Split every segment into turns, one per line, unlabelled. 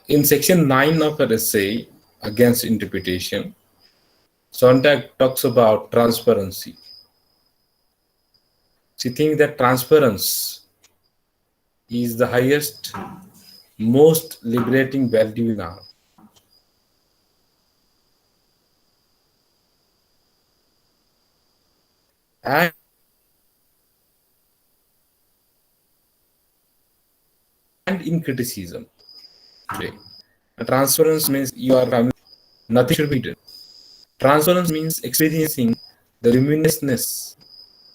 In section 9 of her essay against interpretation, Sontag talks about transparency. She thinks that transparency is the highest, most liberating value in art. And in criticism today, transparency means you are familiar, nothing should be hidden. Transparency means experiencing the luminousness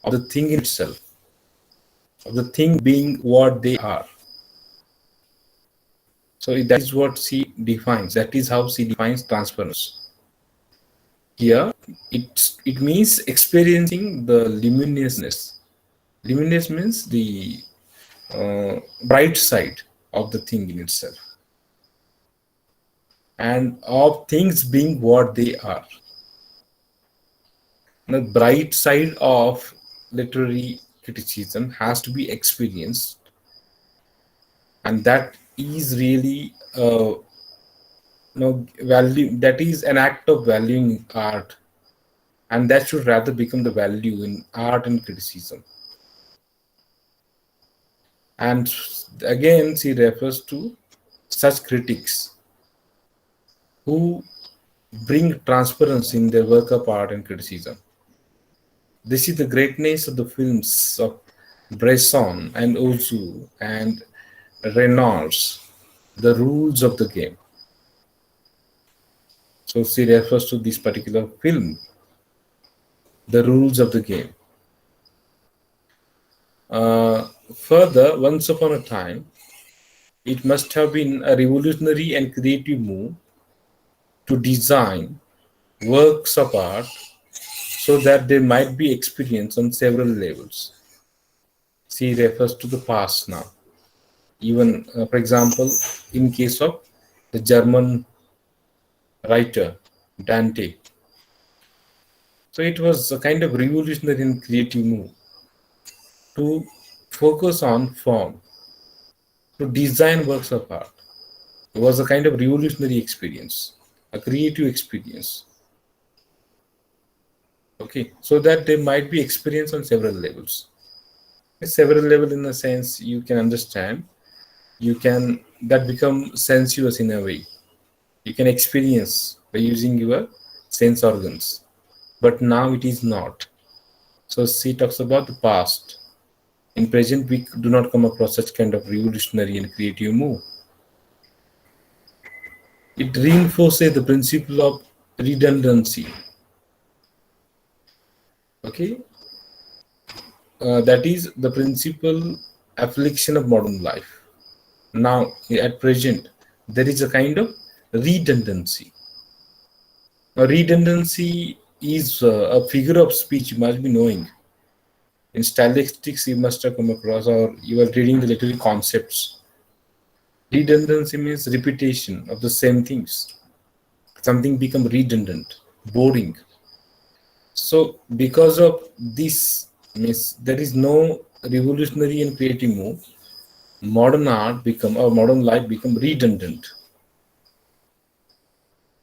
of the thing in itself, of the thing being what they are. So that is what she defines. That is how she defines transparency. Here, it means experiencing the luminousness. Luminous means the bright side of the thing in itself, and of things being what they are. The bright side of literary criticism has to be experienced, and that is really value. That is an act of valuing art, and that should rather become the value in art and criticism. And again, she refers to such critics who bring transparency in their work of art and criticism. This is the greatness of the films of Bresson and Ozu and Reynolds, the rules of the game. So she refers to this particular film, the rules of the game. Further, once upon a time, it must have been a revolutionary and creative move to design works of art so that they might be experienced on several levels. She refers to the past now. Even, for example, in case of the German writer Dante. So it was a kind of revolutionary and creative move to focus on form, to design works of art. It was a kind of revolutionary experience, a creative experience. Okay, so that they might be experienced on several levels. Several level in the sense you can understand, you can that become sensuous in a way. You can experience by using your sense organs, but now it is not. So she talks about the past. In present, we do not come across such kind of revolutionary and creative move. It reinforces the principle of redundancy. Okay, that is the principal affliction of modern life. Now, at present, there is a kind of redundancy. Now, redundancy is a figure of speech you must be knowing. In stylistics, you must have come across, or you are reading the literary concepts. Redundancy means repetition of the same things. Something become redundant, boring. So, because of this, means there is no revolutionary and creative move. Modern art become, or modern life become redundant.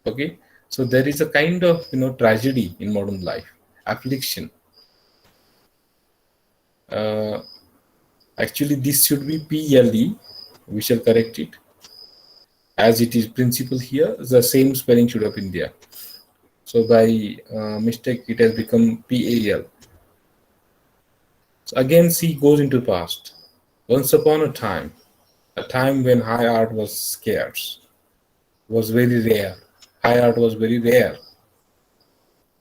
Okay, so there is a kind of tragedy in modern life, affliction. Uh, Actually, this should be PLE. We shall correct it as it is principle here. The same spelling should have been there. So by mistake, it has become PAL. So again, C goes into past. Once upon a time when high art was scarce, was very rare. High art was very rare.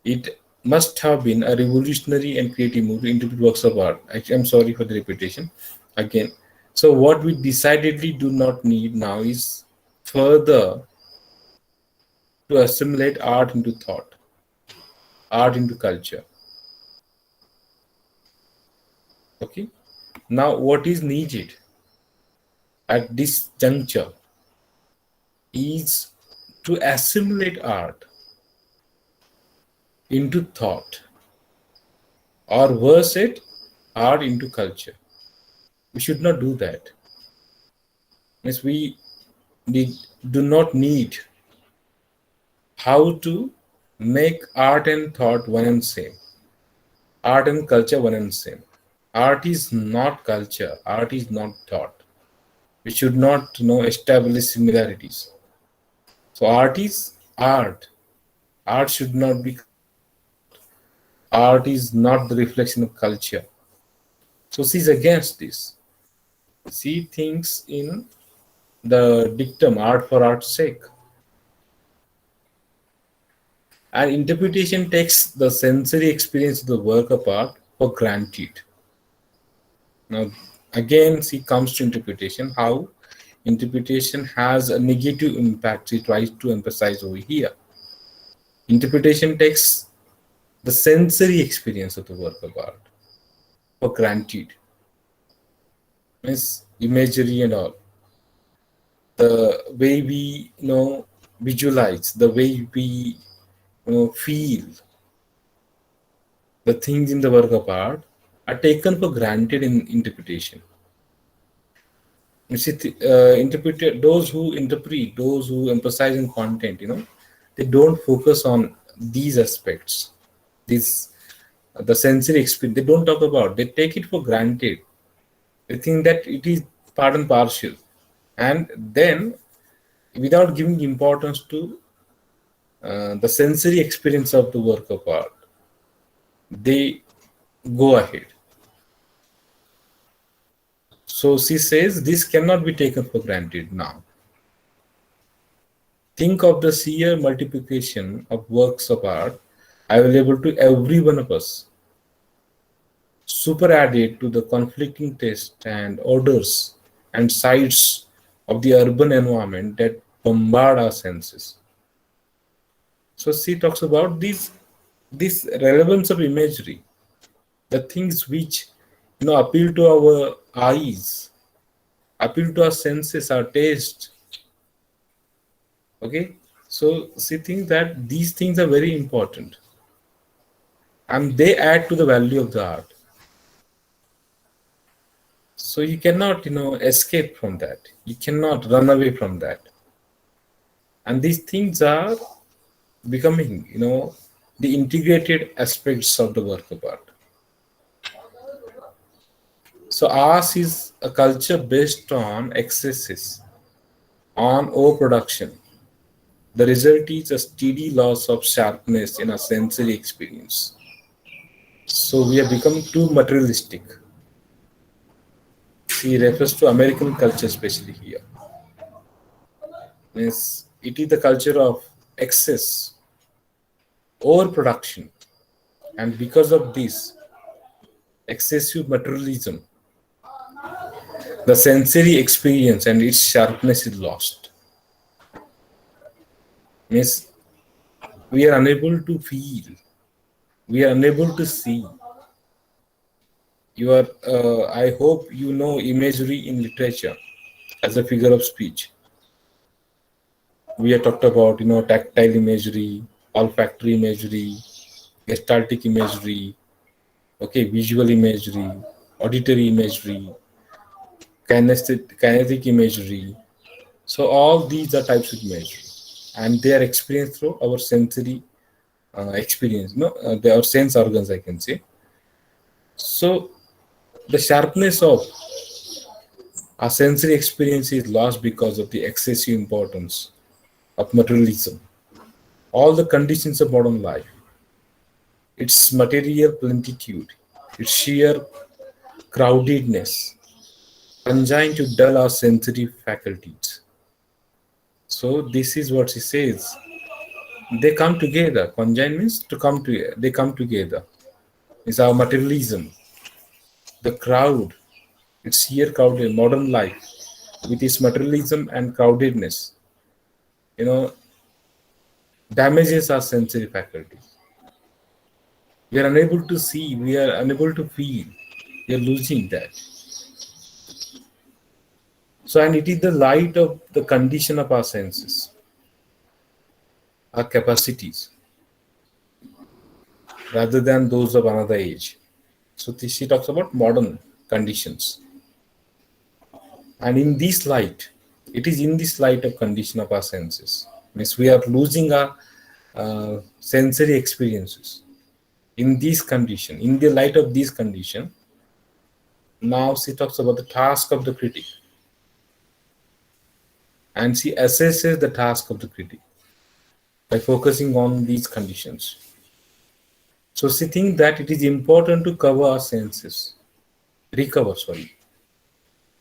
It must have been a revolutionary and creative move to interpret works of art. Actually, I'm sorry for the repetition again. So what we decidedly do not need now is further to assimilate art into thought, art into culture. Okay. Now, what is needed at this juncture is to assimilate art into thought, or worse it, art into culture. We should not do that. Means we need, do not need how to make art and thought one and same, art and culture one and same. Art is not culture, art is not thought. We should not establish similarities. So art is art. Art should not be culture. Art is not the reflection of culture. So she's against this. She thinks in the dictum art for art's sake. And interpretation takes the sensory experience of the work of art for granted. Now, again, she comes to interpretation, how interpretation has a negative impact. She tries to emphasize over here. Interpretation takes the sensory experience of the work of art for granted. Means imagery and all. The way we visualize, the way we feel the things in the work of art are taken for granted in interpretation. You see, those who interpret, those who emphasize in content, they don't focus on these aspects. These the sensory experience they don't talk about. They take it for granted. They think that it is part and partial, and then without giving importance to the sensory experience of the work of art, they go ahead. So she says this cannot be taken for granted now. Think of the sheer multiplication of works of art available to every one of us, superadded to the conflicting tastes and odors and sights of the urban environment that bombard our senses. So she talks about this relevance of imagery, the things which appeal to our eyes, appeal to our senses, our taste. Okay, so she thinks that these things are very important and they add to the value of the art. So you cannot escape from that. You cannot run away from that. And these things are becoming the integrated aspects of the work of art. So ours is a culture based on excesses, on overproduction. The result is a steady loss of sharpness in our sensory experience. So we have become too materialistic. He refers to American culture especially here. Means it is the culture of excess, overproduction, and because of this excessive materialism, the sensory experience and its sharpness is lost. Means we are unable to feel, we are unable to see. You are, I hope you know imagery in literature as a figure of speech. We have talked about tactile imagery, olfactory imagery, gestaltic imagery, okay, visual imagery, auditory imagery, kinetic imagery. So all these are types of imagery, and they are experienced through our sensory experience. No, they are sense organs, I can say. So the sharpness of our sensory experience is lost because of the excessive importance of materialism. All the conditions of modern life, its material plenitude, its sheer crowdedness, conjoined to dull our sensory faculties. So this is what she says. They come together. Conjoined means to come together. They come together. It's our materialism, the crowd, its sheer crowded modern life, with its materialism and crowdedness, you know, damages our sensory faculties. We are unable to see. We are unable to feel. We are losing that. So, and it is the light of the condition of our senses, our capacities, rather than those of another age. So, she talks about modern conditions. And in this light, It is in this light of condition of our senses. Means we are losing our sensory experiences. In this condition, in the light of this condition, now she talks about the task of the critic, and she assesses the task of the critic by focusing on these conditions. So she thinks that it is important to cover our senses, recover, sorry.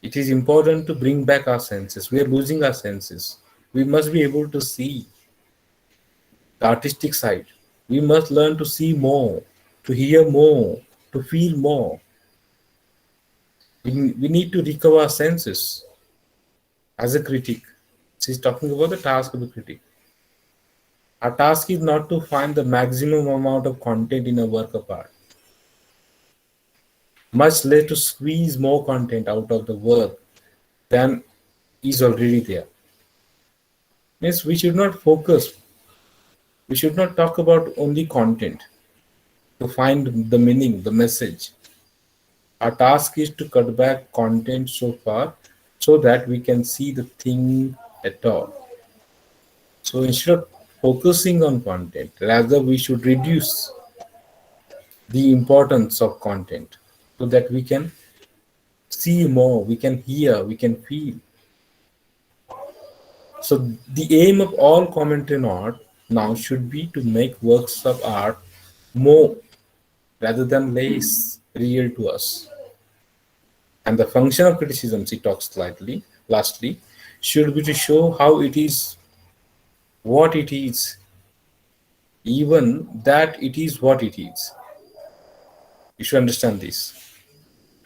It is important to bring back our senses. We are losing our senses. We must be able to see the artistic side. We must learn to see more, to hear more, to feel more. We need to recover our senses as a critic. She's talking about the task of the critic. Our task is not to find the maximum amount of content in a work of art, much less to squeeze more content out of the work than is already there. Means we should not focus, we should not talk about only content to find the meaning, the message. Our task is to cut back content so far so that we can see the thing at all. So instead of focusing on content, rather we should reduce the importance of content so that we can see more, we can hear, we can feel. So the aim of all commentary on art now should be to make works of art more rather than less real to us. And the function of criticism, she talks slightly, lastly, should be to show how it is what it is, even that it is what it is. You should understand this.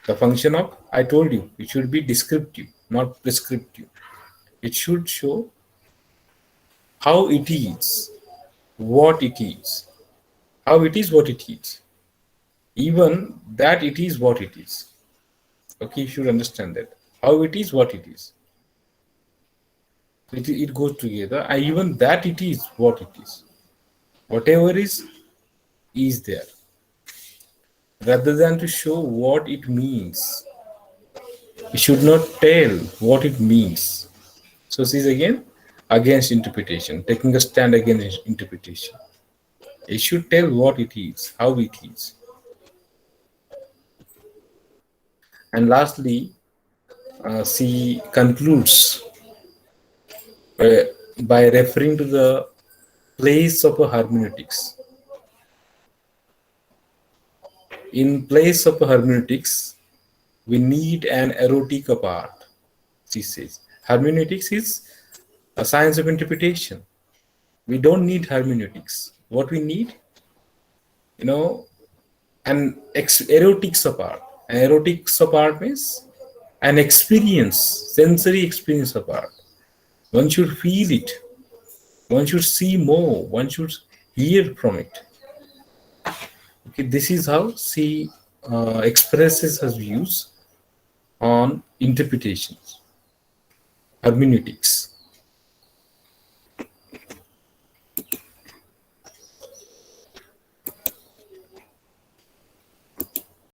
The function of, I told you, it should be descriptive, not prescriptive. It should show how it is, what it is, how it is what it is, even that it is what it is. Okay, you should understand that. How it is what it is. It goes together, and even that it is what it is. Whatever is there. Rather than to show what it means, we should not tell what it means. So this is again against interpretation, taking a stand against interpretation. It should tell what it is, how it is. And lastly, she concludes uh, by referring to the place of a hermeneutics. In place of a hermeneutics, we need an erotic of art, she says. Hermeneutics is a science of interpretation. We don't need hermeneutics. What we need, you know, an erotics of art. An erotics of art means an experience, sensory experience of art. One should feel it. One should see more. One should hear from it. Okay, this is how she expresses her views on interpretations, hermeneutics.